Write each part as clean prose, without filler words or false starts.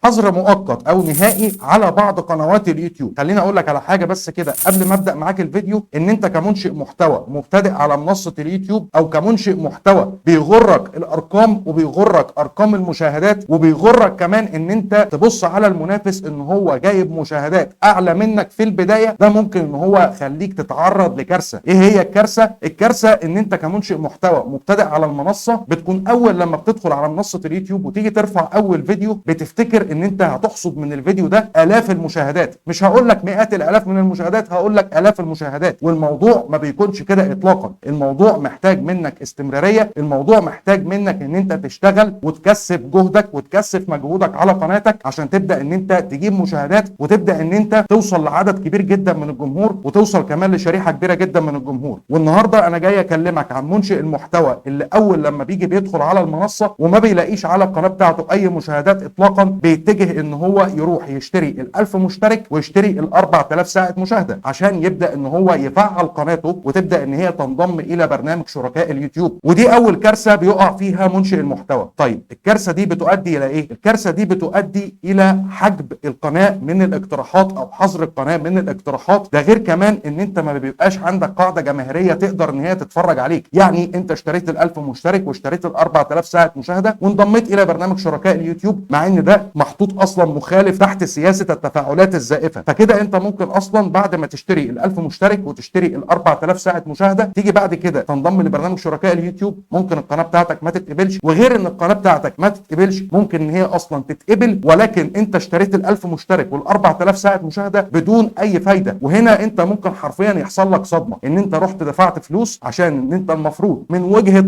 حظر مؤقت او نهائي على بعض قنوات اليوتيوب. خليني اقول لك على حاجه بس كده قبل ما ابدا معاك الفيديو، ان انت كمنشئ محتوى مبتدئ على منصه اليوتيوب او كمنشئ محتوى بيغرك الارقام وبيغرك ارقام المشاهدات وبيغرك كمان ان انت تبص على المنافس ان هو جايب مشاهدات اعلى منك في البدايه، ده ممكن ان هو يخليك تتعرض لكارثه. ايه هي الكارثه؟ الكارثه ان انت كمنشئ محتوى مبتدئ على المنصه بتكون اول لما بتدخل على منصه اليوتيوب وتيجي ترفع اول فيديو بتفتكر ان انت هتحصد من الفيديو ده الاف المشاهدات. مش هقول لك مئات الالاف من المشاهدات، هقول لك الاف المشاهدات. والموضوع ما بيكونش كده اطلاقا. الموضوع محتاج منك استمراريه، الموضوع محتاج منك ان انت تشتغل وتكثف جهدك وتكثف مجهودك على قناتك عشان تبدا ان انت تجيب مشاهدات وتبدا ان انت توصل لعدد كبير جدا من الجمهور وتوصل كمان لشريحه كبيره جدا من الجمهور. والنهارده انا جاي اكلمك عن منشئ المحتوى اللي اول لما بيجي بيدخل على المنصه وما بيلاقيش على القناه بتاعته اي مشاهدات اطلاقا، بيتجه ان هو يروح يشتري ال1000 مشترك ويشتري ال4000 ساعه مشاهده عشان يبدا ان هو يفعل قناته وتبدا ان هي تنضم الى برنامج شركاء اليوتيوب. ودي اول كارثه بيقع فيها منشئ المحتوى. طيب الكارثه دي بتؤدي الى ايه؟ الكارثه دي بتؤدي الى حجب القناه من الاقتراحات او حظر القناه من الاقتراحات. ده غير كمان ان انت ما بيبقاش عندك قاعده جماهيريه تقدر ان هي تتفرج عليك. يعني انت اشتريت ال1000 مشترك واشتريت ال4000 ساعه مشاهده وانضميت الى برنامج شركاء اليوتيوب، مع ان ده محطوط اصلا مخالف تحت سياسه التفاعلات الزائفه. فكده انت ممكن اصلا بعد ما تشتري ال1000 مشترك وتشتري ال4000 ساعه مشاهده تيجي بعد كده تنضم لبرنامج شركاء اليوتيوب، ممكن القناه بتاعتك ما تتقبلش. وغير ان القناه بتاعتك ما تتقبلش ممكن ان هي اصلا تتقبل ولكن انت اشتريت ال1000 مشترك وال4000 ساعه مشاهده بدون اي فايده. وهنا انت ممكن حرفيا يحصل لك صدمه ان انت رحت دفعت فلوس عشان ان انت المفروض من وجهه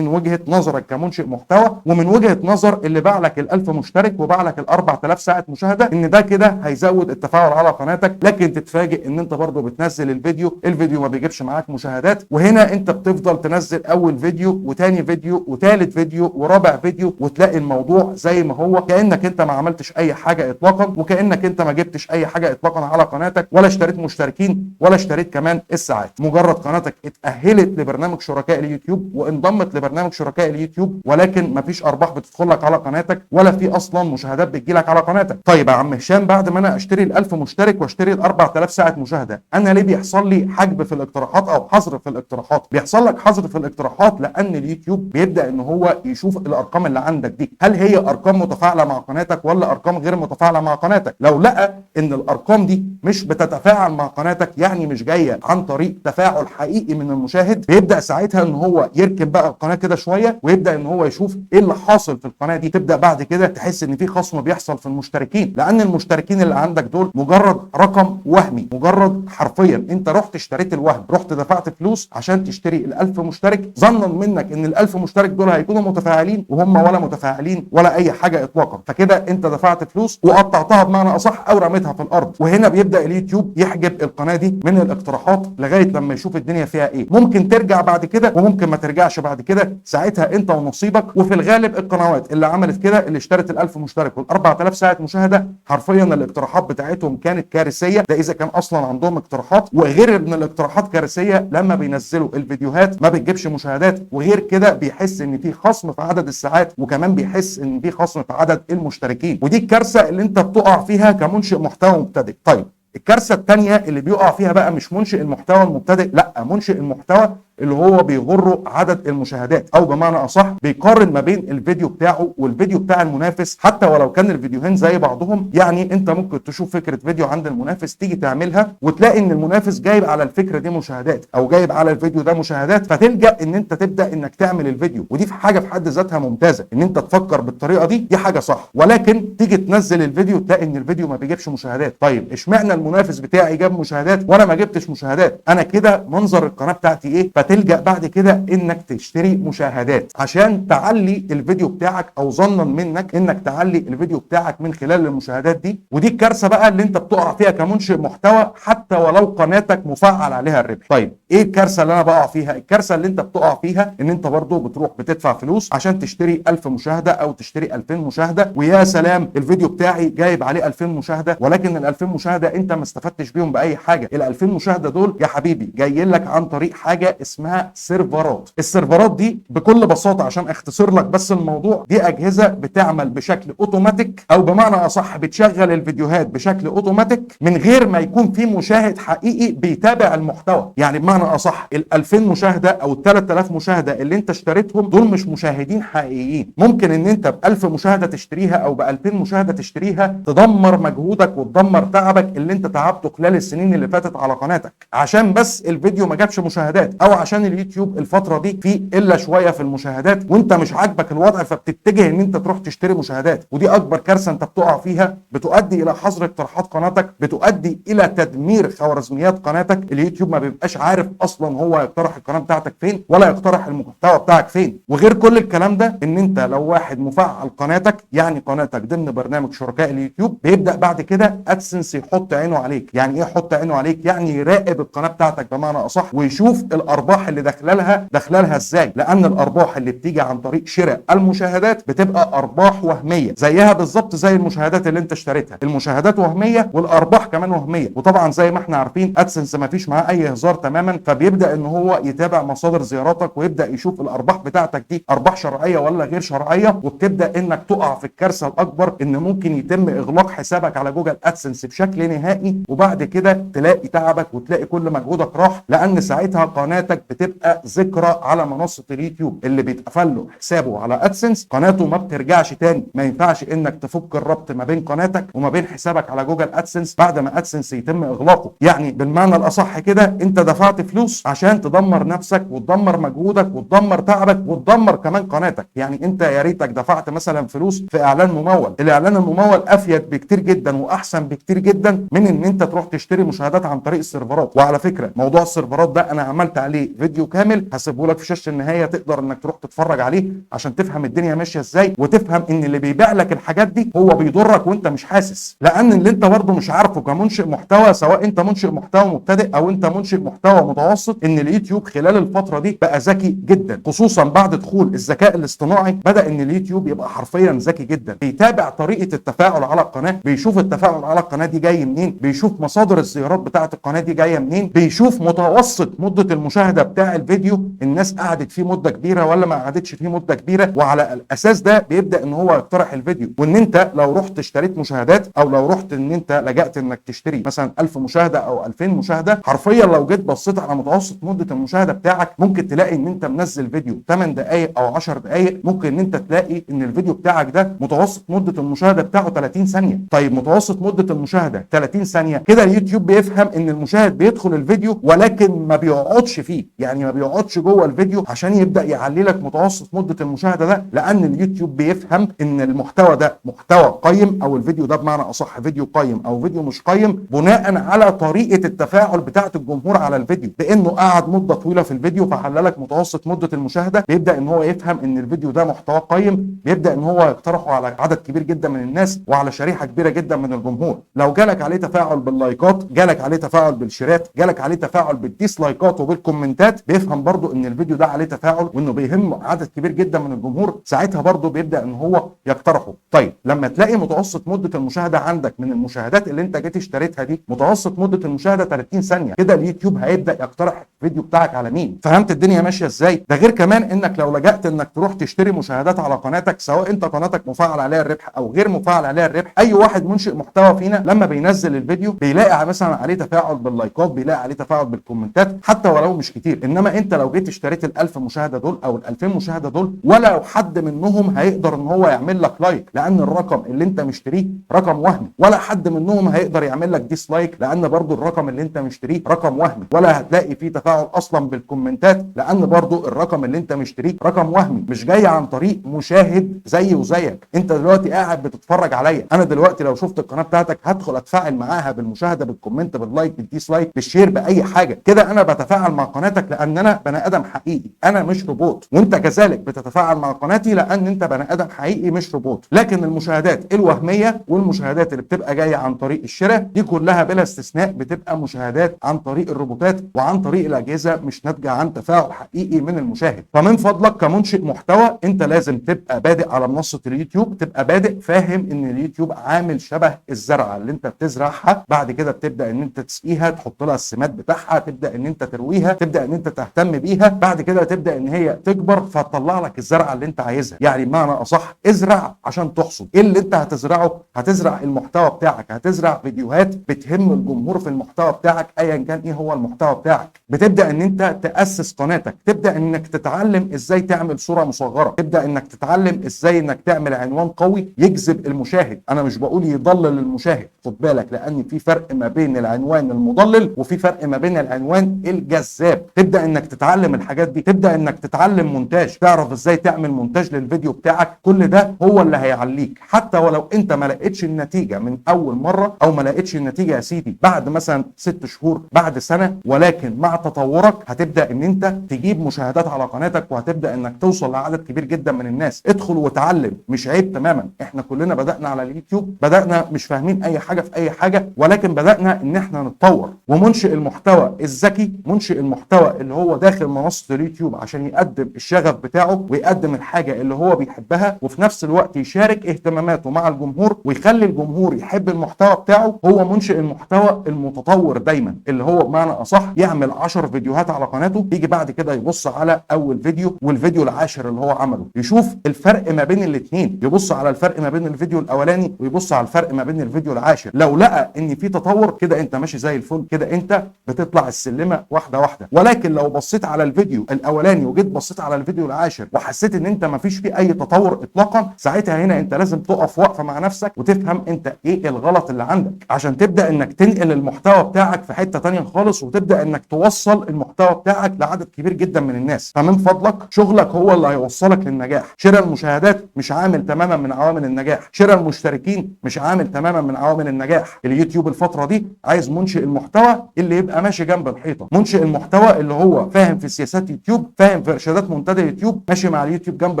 نظرك كمنشئ محتوى ومن وجهه نظر اللي باع لك ال1000 مشترك وباع لك ال4000 ساعه مشاهده ان ده كده هيزود التفاعل على قناتك، لكن تتفاجئ ان انت برضه بتنزل الفيديو ما بيجيبش معاك مشاهدات. وهنا انت بتفضل تنزل اول فيديو وتاني فيديو وتالت فيديو ورابع فيديو وتلاقي الموضوع زي ما هو، كانك انت ما عملتش اي حاجه اطلاقا وكانك انت ما جبتش اي حاجه اطلاقا على قناتك ولا اشتريت مشتركين ولا اشتريت كمان الساعات. مجرد قناتك اتاهلت لبرنامج شركاء اليوتيوب وانضمت لبرنامج شركاء اليوتيوب ولكن ما فيش ارباح بتدخل لك على قناتك ولا في اصلا مشاهدات بتجي لك على قناتك. طيب يا عم هشام، بعد ما انا اشتري ال1000 مشترك واشتري ال4000 ساعه مشاهده انا ليه بيحصل لي حجب في الاقتراحات او حظر في الاقتراحات؟ بيحصل لك حظر في الاقتراحات لان اليوتيوب بيبدا ان هو يشوف الارقام اللي عندك دي هل هي ارقام متفاعله مع قناتك ولا ارقام غير متفاعله مع قناتك. لو لقى ان الارقام دي مش بتتفاعل مع قناتك يعني مش جايه عن طريق تفاعل حقيقي من المشاهد، بيبدا ساعتها ان هو يركن بقى القناه كده شويه ويبدا ان هو يشوف ايه اللي حاصل في القناه دي. تبدا بعد كده تحس ان في خصم بيحصل في المشتركين لان المشتركين اللي عندك دول مجرد رقم وهمي، مجرد حرفيا انت رحت اشتريت الوهم، رحت دفعت فلوس عشان تشتري ال1000 مشترك ظنا منك ان ال1000 مشترك دول هيكونوا متفاعلين وهم ولا متفاعلين ولا اي حاجه اطلاقا. فكده انت دفعت فلوس وقطعتها بمعنى اصح او رميتها في الارض. وهنا بيبدا اليوتيوب يحجب القناه دي من الاقتراحات لغايه لما يشوف الدنيا فيها ايه. ممكن ترجع بعد كده وممكن ما ترجعش بعد كده، ساعتها انت ونصيبك. وفي الغالب القنوات اللي عملت كده اللي اشترت ال1000 مشترك وال4000 ساعه مشاهده حرفيا الاقتراحات بتاعتهم كانت كارثيه، ده اذا كان اصلا عندهم اقتراحات. وغير ان الاقتراحات كارثيه لما بينزلوا الفيديوهات ما بتجيبش مشاهدات، وغير كده بيحس ان في خصم في عدد الساعات وكمان بيحس ان في خصم في عدد المشتركين. ودي الكارثه اللي انت بتقع فيها كمنشئ محتوى مبتدئ. طيب الكارثه الثانيه اللي بيقع فيها بقى مش منشئ المحتوى المبتدئ، لا، منشئ المحتوى اللي هو بيغره عدد المشاهدات او بمعنى اصح بيقارن ما بين الفيديو بتاعه والفيديو بتاع المنافس حتى ولو كان الفيديوهين زي بعضهم. يعني انت ممكن تشوف فكره فيديو عند المنافس تيجي تعملها وتلاقي ان المنافس جايب على الفكره دي مشاهدات او جايب على الفيديو ده مشاهدات، فتلجأ ان انت تبدا انك تعمل الفيديو. ودي في حاجه في حد ذاتها ممتازه ان انت تفكر بالطريقه دي حاجه صح. ولكن تيجي تنزل الفيديو تلاقي ان الفيديو ما بيجيبش مشاهدات. طيب اشمعنى المنافس بتاعي جاب مشاهدات وانا ما جبتش مشاهدات؟ انا كده منظر القناه بتاعتي ايه؟ فتلجأ بعد كده انك تشتري مشاهدات عشان تعلي الفيديو بتاعك او ظنا منك انك تعلي الفيديو بتاعك من خلال المشاهدات دي. ودي الكارثه بقى اللي انت بتقع فيها كمنشئ محتوى حتى ولو قناتك مفعل عليها الربح. طيب ايه الكارثه اللي انا بقع فيها؟ الكارثه اللي انت بتقع فيها ان انت برضو بتروح بتدفع فلوس عشان تشتري 1000 مشاهده او تشتري 2000 مشاهده، ويا سلام الفيديو بتاعي جايب عليه 2000 مشاهده، ولكن ال 2000 مشاهده انت ما استفدتش بيهم باي حاجه. ال 2000 مشاهده دول يا حبيبي جايين لك عن طريق حاجه اسمها سيرفرات. السيرفرات دي بكل بساطه عشان اختصر لك بس الموضوع، دي اجهزه بتعمل بشكل اوتوماتيك، او بمعنى اصح بتشغل الفيديوهات بشكل اوتوماتيك من غير ما يكون في مشاهد حقيقي بيتابع المحتوى. يعني بمعنى اصح ال 2000 مشاهده او ال 3000 مشاهده اللي انت اشتريتهم دول مش مشاهدين حقيقيين. ممكن ان انت ب 1000 مشاهده تشتريها او ب 2000 مشاهده تشتريها تدمر مجهودك وتدمر تعبك اللي انت تعبته خلال السنين اللي فاتت على قناتك عشان بس الفيديو ما جابش مشاهدات، او عشان اليوتيوب الفتره دي فيه الا شويه في المشاهدات وانت مش عاجبك الوضع فبتتجه ان انت تروح تشتري مشاهدات. ودي اكبر كارثه انت بتقع فيها، بتؤدي الى حظر اقتراحات قناتك، بتؤدي الى تدمير خوارزميات قناتك. اليوتيوب ما بيبقاش عارف اصلا هو يقترح القناه بتاعتك فين ولا يقترح المحتوى بتاعك فين. وغير كل الكلام ده ان انت لو واحد مفعل قناتك، يعني قناتك ضمن برنامج شركاء اليوتيوب، بيبدا بعد كده ادسنس يحط عينه عليك. يعني ايه يحط عينه عليك؟ يعني يراقب القناه بتاعتك بمعنى اصح ويشوف الارباح اللي داخلها ازاي، لان الارباح اللي بتيجي عن طريق شراء المشاهدات بتبقى ارباح وهميه، زيها بالظبط زي المشاهدات اللي انت اشتريتها. المشاهدات وهميه والارباح كمان وهميه. وطبعا زي ما احنا عارفين ادسنس ما فيش معاه اي هزار تماما، فبيبدا ان هو يتابع مصادر زياراتك ويبدا يشوف الارباح بتاعتك دي ارباح شرعيه ولا غير شرعيه، وبتبدا انك تقع في الكارثه الاكبر ان ممكن يتم اغلاق حسابك على جوجل ادسنس بشكل نهائي، وبعد كده تلاقي تعبك وتلاقي كل مجهودك راح، لان ساعتها قناتك بتبقى ذكرى على منصه اليوتيوب. اللي بيتقفل له حسابه على ادسنس قناته ما بترجعش تاني. ما ينفعش انك تفك الربط ما بين قناتك وما بين حسابك على جوجل ادسنس بعد ما ادسنس يتم اغلاقه. يعني بالمعنى الاصح كده انت دفعت فلوس عشان تدمر نفسك وتدمر مجهودك وتدمر تعبك وتدمر كمان قناتك. يعني انت يا ريتك دفعت مثلا فلوس في اعلان ممول. الاعلان الممول افيد بكتير جدا واحسن بكتير جدا من ان انت تروح تشتري مشاهدات عن طريق السيرفرات. وعلى فكره موضوع السيرفرات ده انا عملت عليه فيديو كامل هسيبه لك في شاشه النهايه، تقدر انك تروح تتفرج عليه عشان تفهم الدنيا ماشيه ازاي، وتفهم ان اللي بيبيع لك الحاجات دي هو بيضرك وانت مش حاسس. لان اللي انت برضه مش عارفه كمنشئ محتوى، سواء انت منشئ محتوى مبتدئ او انت منشئ محتوى متوسط، ان اليوتيوب خلال الفتره دي بقى ذكي جدا، خصوصا بعد دخول الذكاء الاصطناعي. بدا ان اليوتيوب يبقى حرفيا ذكي جدا، بيتابع طريقه التفاعل على القناه، بيشوف التفاعل على القناه دي جاي منين، بيشوف مصادر الزيارات بتاعه القناه دي جايه منين، بيشوف متوسط مده المشاهده بتاع الفيديو، الناس قعدت فيه مده كبيره ولا ما قعدتش فيه مده كبيره، وعلى الاساس ده بيبدا ان هو يقترح الفيديو. وان انت لو رحت اشتريت مشاهدات، او لو رحت ان انت لجأت انك تشتري مثلا 1000 مشاهده او 2000 مشاهده، حرفيا لو جيت بصيت على متوسط مده المشاهده بتاعك ممكن تلاقي ان انت منزل فيديو 8 دقائق او 10 دقائق، ممكن ان انت تلاقي ان الفيديو بتاعك ده متوسط مده المشاهده بتاعه 30 ثانيه. طيب متوسط مده المشاهده 30 ثانيه، كده اليوتيوب بيفهم ان المشاهد بيدخل الفيديو ولكن ما بيقعدش فيه، يعني ما بيقعدش جوه الفيديو عشان يبدا يعلي لك متوسط مده المشاهده ده، لان اليوتيوب بيفهم ان المحتوى ده محتوى قيم، او الفيديو ده بمعنى اصح فيديو قيم او فيديو مش قيم، بناء على طريقه التفاعل بتاعه الجمهور على الفيديو، بانه قعد مده طويله في الفيديو فحللك متوسط مده المشاهده. بيبدا ان هو يفهم ان الفيديو ده محتوى قيم، بيبدا ان هو يقترحه على عدد كبير جدا من الناس وعلى شريحه كبيره جدا من الجمهور. لو جالك عليه تفاعل باللايكات، جالك عليه تفاعل بالشيرات، جالك عليه تفاعل بالديسلايكات وبالكومنتات، بيفهم برضو ان الفيديو ده عليه تفاعل وانه بيهم عدد كبير جدا من الجمهور، ساعتها برضو بيبدا ان هو يقترحه. طيب لما تلاقي متوسط مده المشاهده عندك من المشاهدات اللي انت جيت اشتريتها دي متوسط مده المشاهده 30 ثانيه، كده اليوتيوب هيبدا يقترح الفيديو بتاعك على مين. فهمت الدنيا ماشيه ازاي؟ ده غير كمان انك لو لجأت انك تروح تشتري مشاهدات على قناتك، سواء انت قناتك مفعل عليها الربح او غير مفعل عليها الربح، اي واحد منشئ محتوى فينا لما بينزل الفيديو بيلاقي مثلا عليه تفاعل باللايكات، بيلاقي عليه تفاعل بالكومنتات حتى ولو مش كتير. انما انت لو جيت اشتريت ال1000 مشاهده دول او ال2000 مشاهده دول، ولا حد منهم هيقدر ان هو يعمل لك لايك، لان الرقم اللي انت مشتريه رقم وهمي، ولا حد منهم هيقدر يعمل لك ديسلايك لان برضو الرقم اللي انت مشتريه رقم وهمي، ولا هتلاقي فيه تفاعل اصلا بالكومنتات لان برضو الرقم اللي انت مشتريه رقم وهمي، مش جاي عن طريق مشاهد زي وزيك. انت دلوقتي قاعد بتتفرج عليا، انا دلوقتي لو شفت القناه بتاعتك هدخل اتفاعل معاها بالمشاهده بالكومنت باللايك بالديسلايك بالشير باي حاجه، كده انا بتفاعل مع قناتك لان انا بني ادم حقيقي، انا مش روبوت. وانت كذلك بتتفاعل مع قناتي لان انت بني ادم حقيقي مش روبوت. لكن المشاهدات الوهميه والمشاهدات اللي بتبقى جايه عن طريق الشراء دي كلها بلا استثناء بتبقى مشاهدات عن طريق الروبوتات وعن طريق الاجهزه، مش ناتجه عن تفاعل حقيقي من المشاهد. فمن فضلك كمنشئ محتوى انت لازم تبقى بادئ على منصه اليوتيوب، تبقى بادئ فاهم ان اليوتيوب عامل شبه الزرعه اللي انت بتزرعها، بعد كده بتبدا ان انت تسقيها، تحط لها السماد بتاعها، تبدا ان انت ترويها، تبدا ان انت تهتم بيها، بعد كده تبدا ان هي تكبر فتطلع لك الزرعه اللي انت عايزها. يعني بمعنى اصح ازرع عشان تحصد. ايه اللي انت هتزرعه؟ هتزرع المحتوى بتاعك، هتزرع فيديوهات بتهم الجمهور في المحتوى بتاعك ايا كان ايه هو المحتوى بتاعك. بتبدا ان انت تاسس قناتك، تبدا انك تتعلم ازاي تعمل صوره مصغره، تبدا انك تتعلم ازاي انك تعمل عنوان قوي يجذب المشاهد. انا مش بقول يضلل المشاهد، خد بالك، لان في فرق ما بين العنوان المضلل وفي فرق ما بين العنوان الجذاب. تبدا انك تتعلم الحاجات دي، تبدا انك تتعلم مونتاج، تعرف ازاي تعمل مونتاج للفيديو بتاعك. كل ده هو اللي هيعليك، حتى ولو انت ما لقيتش النتيجه من اول مره او ما لقيتش النتيجه يا سيدي بعد مثلا 6 شهور بعد سنه، ولكن مع تطورك هتبدا ان انت تجيب مشاهدات على قناتك وهتبدا انك توصل لعدد كبير جدا من الناس. ادخل وتعلم، مش عيب تماما. احنا كلنا بدانا على اليوتيوب، بدانا مش فاهمين اي حاجه في اي حاجه، ولكن بدانا ان احنا نتطور. ومنشئ المحتوى الذكي، منشئ المحتوى اللي هو داخل منصه اليوتيوب عشان يقدم الشغف بتاعه ويقدم الحاجه اللي هو بيحبها، وفي نفس الوقت يشارك اهتماماته مع الجمهور ويخلي الجمهور يحب المحتوى بتاعه، هو منشئ المحتوى المتطور دايما، اللي هو بمعنى اصح يعمل 10 فيديوهات على قناته، يجي بعد كده يبص على اول فيديو والفيديو العاشر اللي هو عمله، يشوف الفرق ما بين الاثنين، يبص على الفرق ما بين الفيديو الاولاني ويبص على الفرق ما بين الفيديو العاشر. لو لقى ان في تطور كده انت ماشي زي الفل، كده انت بتطلع السلمه واحده واحده. ولكن لو بصيت على الفيديو الاولاني وجيت بصيت على الفيديو العاشر وحسيت ان انت ما فيش فيه اي تطور اطلاقا، ساعتها هنا انت لازم تقف وقفه مع نفسك وتفهم انت ايه الغلط اللي عندك، عشان تبدا انك تنقل المحتوى بتاعك في حته ثانيه خالص، وتبدا انك توصل المحتوى بتاعك لعدد كبير جدا من الناس. فمن فضلك شغلك هو اللي هيوصلك للنجاح. شراء المشاهدات مش عامل تماما من عوامل النجاح، شراء المشتركين مش عامل تماما من عوامل النجاح. اليوتيوب الفتره دي عايز منشئ المحتوى اللي يبقى ماشي جنب الحيطه، منشئ المحتوى اللي هو فاهم في سياسات يوتيوب، فاهم في ارشادات منتدى يوتيوب، ماشي مع اليوتيوب جنب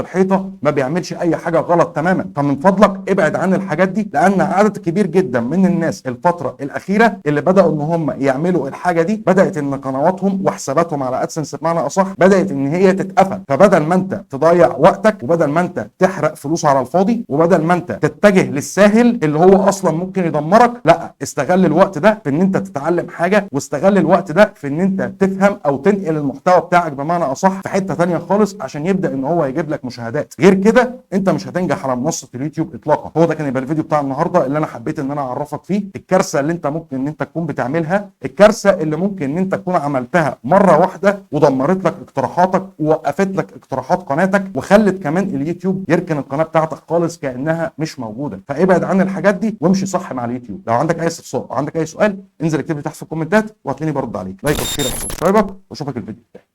الحيطه، ما بيعملش اي حاجه غلط تماما. فمن فضلك ابعد عن الحاجات دي، لان عدد كبير جدا من الناس الفتره الاخيره اللي بداوا ان هم يعملوا الحاجه دي، بدات ان قنواتهم وحساباتهم على ادسنس بمعنى اصح بدات ان هي تتقفل. فبدل ما انت تضيع وقتك، وبدل ما انت تحرق فلوس على الفاضي، وبدل ما انت تتجه للساهل اللي هو اصلا ممكن يدمرك، لا، استغل الوقت ده في ان انت تتعلم حاجه، واستغل الوقت ده في ان انت تفهم او تنقل المحتوى بتاعك بمعنى اصح في حته ثانيه خالص، عشان يبدا ان هو يجيب لك مشاهدات. غير كده انت مش هتنجح على منصه اليوتيوب اطلاقا. هو ده كان يبقى الفيديو بتاع النهارده اللي انا حبيت ان انا اعرفك فيه الكارثه اللي انت ممكن ان انت تكون بتعملها، الكارثه اللي ممكن ان انت تكون عملتها مره واحده ودمرت لك اقتراحاتك ووقفت لك اقتراحات قناتك، وخلت كمان اليوتيوب يركن القناه بتاعتك خالص كانها مش موجوده. فابعد عن الحاجات دي وامشي صح مع اليوتيوب. لو عندك اي استفسار او عندك اي سؤال انزل اكتب لي تحت في الكومنتات وهتلاقيني برد عليك. لايك وشير وسبسكرايبك واشوفك الفيديو الجاي.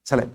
سلام.